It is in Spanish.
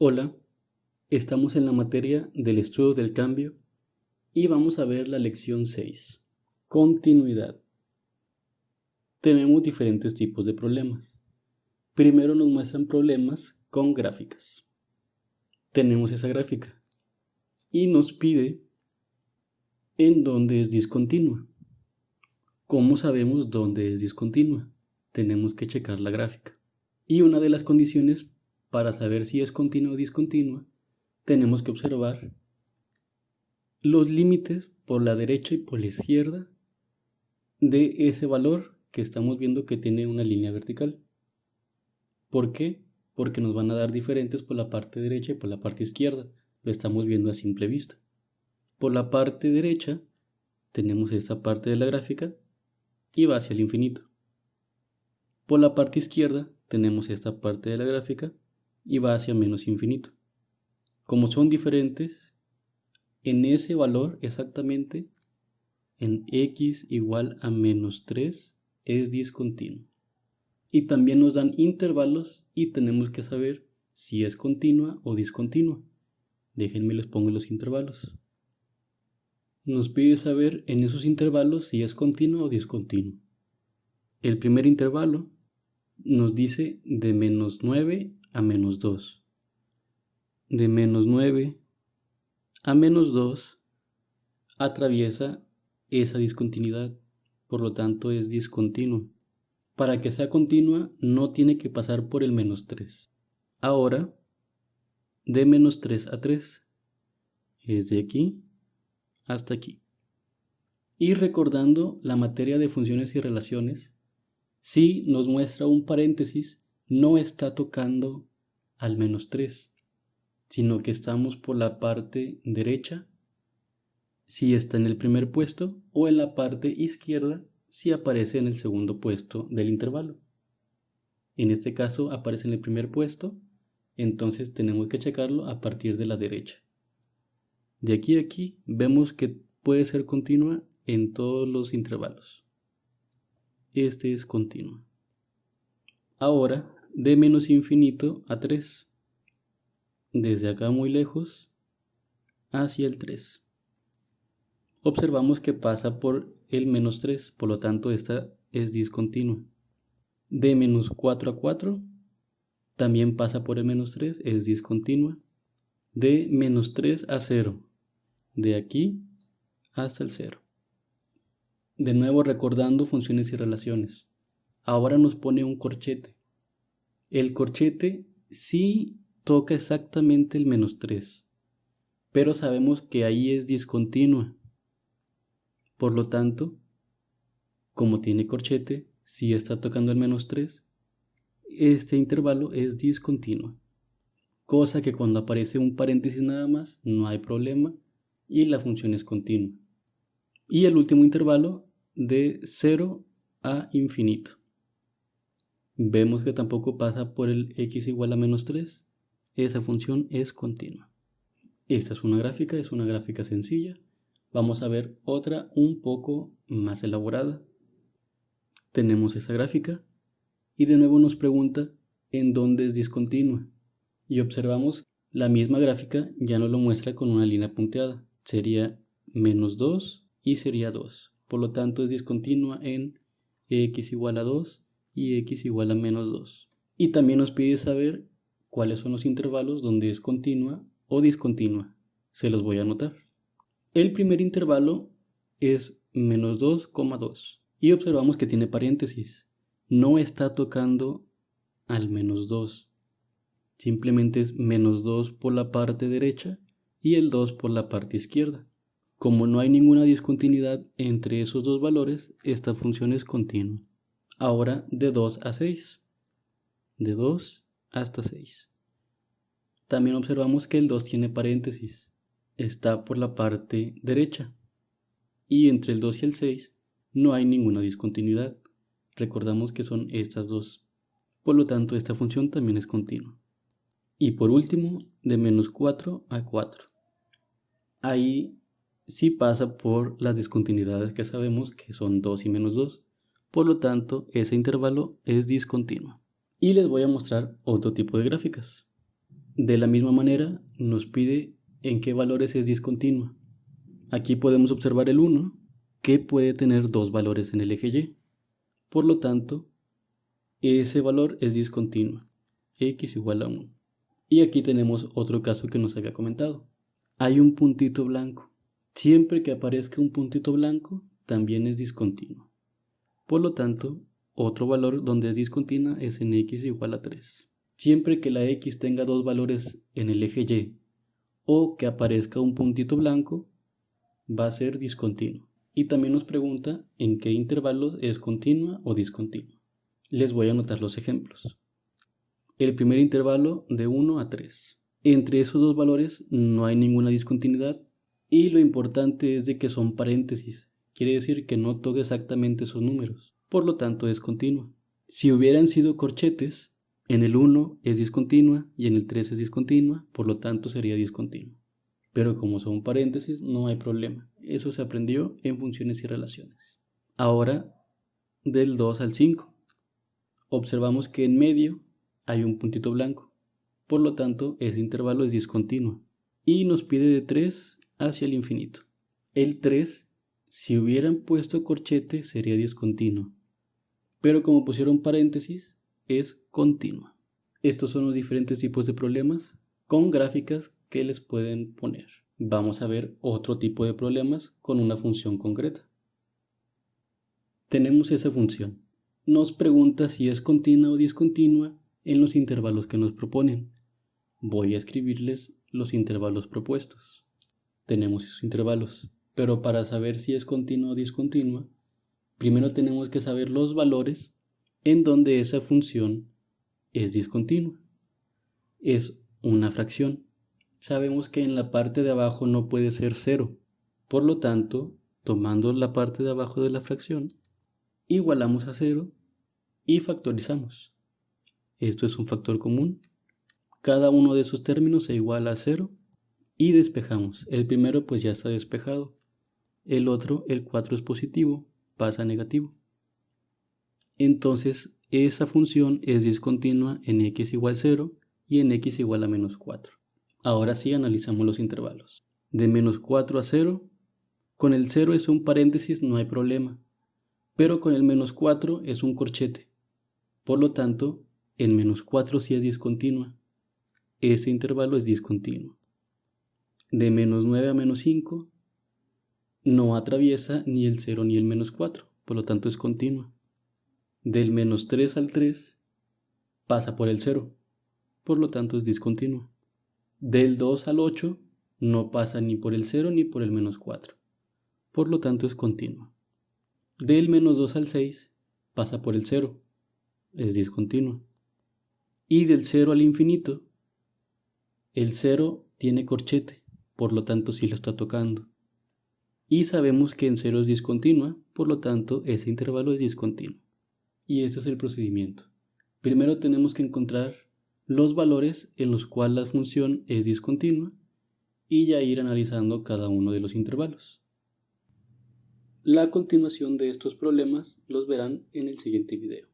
Hola, estamos en la materia del estudio del cambio y vamos a ver la lección 6, continuidad. Tenemos diferentes tipos de problemas. Primero nos muestran problemas con gráficas. Tenemos esa gráfica y nos pide en dónde es discontinua. ¿Cómo sabemos dónde es discontinua? Tenemos que checar la gráfica. Y una de las condiciones para saber si es continua o discontinua, tenemos que observar los límites por la derecha y por la izquierda de ese valor que estamos viendo que tiene una línea vertical. ¿Por qué? Porque nos van a dar diferentes por la parte derecha y por la parte izquierda. Lo estamos viendo a simple vista. Por la parte derecha tenemos esta parte de la gráfica y va hacia el infinito. Por la parte izquierda tenemos esta parte de la gráfica y va hacia menos infinito. Como son diferentes, en ese valor exactamente, en x igual a menos 3 es discontinuo. Y también nos dan intervalos y tenemos que saber si es continua o discontinua. Déjenme les pongo los intervalos. Nos pide saber en esos intervalos si es continuo o discontinuo. El primer intervalo nos dice de menos 9 a menos 2. De menos 9 a menos 2 atraviesa esa discontinuidad, por lo tanto es discontinuo. Para que sea continua no tiene que pasar por el menos 3. Ahora, de menos 3 a 3 es de aquí hasta aquí. Y recordando la materia de funciones y relaciones, si nos muestra un paréntesis, no está tocando al menos 3, sino que estamos por la parte derecha si está en el primer puesto o en la parte izquierda si aparece en el segundo puesto del intervalo. En este caso aparece en el primer puesto, entonces tenemos que checarlo a partir de la derecha. De aquí a aquí vemos que puede ser continua en todos los intervalos. Este es continuo. Ahora, de menos infinito a 3. Desde acá muy lejos hacia el 3. Observamos que pasa por el menos 3, por lo tanto esta es discontinua. De menos 4 a 4 también pasa por el menos 3, es discontinua. De menos 3 a 0, de aquí hasta el 0. De nuevo recordando funciones y relaciones. Ahora nos pone un corchete. El corchete sí toca exactamente el menos 3, pero sabemos que ahí es discontinua. Por lo tanto, como tiene corchete, si está tocando el menos 3, este intervalo es discontinuo. Cosa que cuando aparece un paréntesis nada más, no hay problema y la función es continua. Y el último intervalo de 0 a infinito. Vemos que tampoco pasa por el x igual a menos 3. Esa función es continua. Esta es una gráfica sencilla. Vamos a ver otra un poco más elaborada. Tenemos esa gráfica y de nuevo nos pregunta en dónde es discontinua. Y observamos la misma gráfica ya nos lo muestra con una línea punteada. Sería menos 2 y sería 2. Por lo tanto es discontinua en x igual a 2 y x igual a menos 2. Y también nos pide saber cuáles son los intervalos donde es continua o discontinua. Se los voy a anotar. El primer intervalo es menos 2,2 y observamos que tiene paréntesis. No está tocando al menos 2. Simplemente es menos 2 por la parte derecha y el 2 por la parte izquierda. Como no hay ninguna discontinuidad entre esos dos valores, esta función es continua. Ahora de 2 a 6. De 2 hasta 6. También observamos que el 2 tiene paréntesis. Está por la parte derecha. Y entre el 2 y el 6 no hay ninguna discontinuidad. Recordamos que son estas dos. Por lo tanto, esta función también es continua. Y por último, de menos 4 a 4. Ahí sí pasa por las discontinuidades que sabemos que son 2 y menos 2. Por lo tanto, ese intervalo es discontinuo. Y les voy a mostrar otro tipo de gráficas. De la misma manera, nos pide en qué valores es discontinua. Aquí podemos observar el 1, que puede tener dos valores en el eje Y. Por lo tanto, ese valor es discontinuo, x igual a 1. Y aquí tenemos otro caso que nos había comentado. Hay un puntito blanco. Siempre que aparezca un puntito blanco, también es discontinuo. Por lo tanto, otro valor donde es discontinua es en x igual a 3. Siempre que la x tenga dos valores en el eje Y o que aparezca un puntito blanco, va a ser discontinuo. Y también nos pregunta en qué intervalos es continua o discontinua. Les voy a anotar los ejemplos. El primer intervalo de 1 a 3. Entre esos dos valores no hay ninguna discontinuidad y lo importante es de que son paréntesis. Quiere decir que no toca exactamente esos números. Por lo tanto es continua. Si hubieran sido corchetes, en el 1 es discontinua y en el 3 es discontinua, por lo tanto sería discontinua. Pero como son paréntesis, no hay problema. Eso se aprendió en funciones y relaciones. Ahora, del 2 al 5. Observamos que en medio hay un puntito blanco. Por lo tanto, ese intervalo es discontinuo. Y nos pide de 3 hacia el infinito. El 3, si hubieran puesto corchete, sería discontinuo. Pero como pusieron paréntesis, es continua. Estos son los diferentes tipos de problemas con gráficas que les pueden poner. Vamos a ver otro tipo de problemas con una función concreta. Tenemos esa función. Nos pregunta si es continua o discontinua en los intervalos que nos proponen. Voy a escribirles los intervalos propuestos. Tenemos esos intervalos, pero para saber si es continua o discontinua, primero tenemos que saber los valores en donde esa función es discontinua. Es una fracción. Sabemos que en la parte de abajo no puede ser 0. Por lo tanto, tomando la parte de abajo de la fracción, igualamos a 0 y factorizamos. Esto es un factor común. Cada uno de esos términos se iguala a 0 y despejamos. El primero pues ya está despejado. El otro, el 4 es positivo, pasa a negativo. Entonces, esa función es discontinua en x igual 0 y en x igual a menos 4. Ahora sí analizamos los intervalos. De menos 4 a 0, con el 0 es un paréntesis, no hay problema. Pero con el menos 4 es un corchete. Por lo tanto, en menos 4 sí es discontinua. Ese intervalo es discontinuo. De menos 9 a menos 5 no atraviesa ni el 0 ni el menos 4, por lo tanto es continua. Del menos 3 al 3 pasa por el 0, por lo tanto es discontinua. Del 2 al 8 no pasa ni por el 0 ni por el menos 4, por lo tanto es continua. Del menos 2 al 6 pasa por el 0, es discontinua. Y del 0 al infinito, el 0 tiene corchete, por lo tanto sí lo está tocando. Y sabemos que en 0 es discontinua, por lo tanto ese intervalo es discontinuo. Y este es el procedimiento. Primero tenemos que encontrar los valores en los cuales la función es discontinua y ya ir analizando cada uno de los intervalos. La continuación de estos problemas los verán en el siguiente video.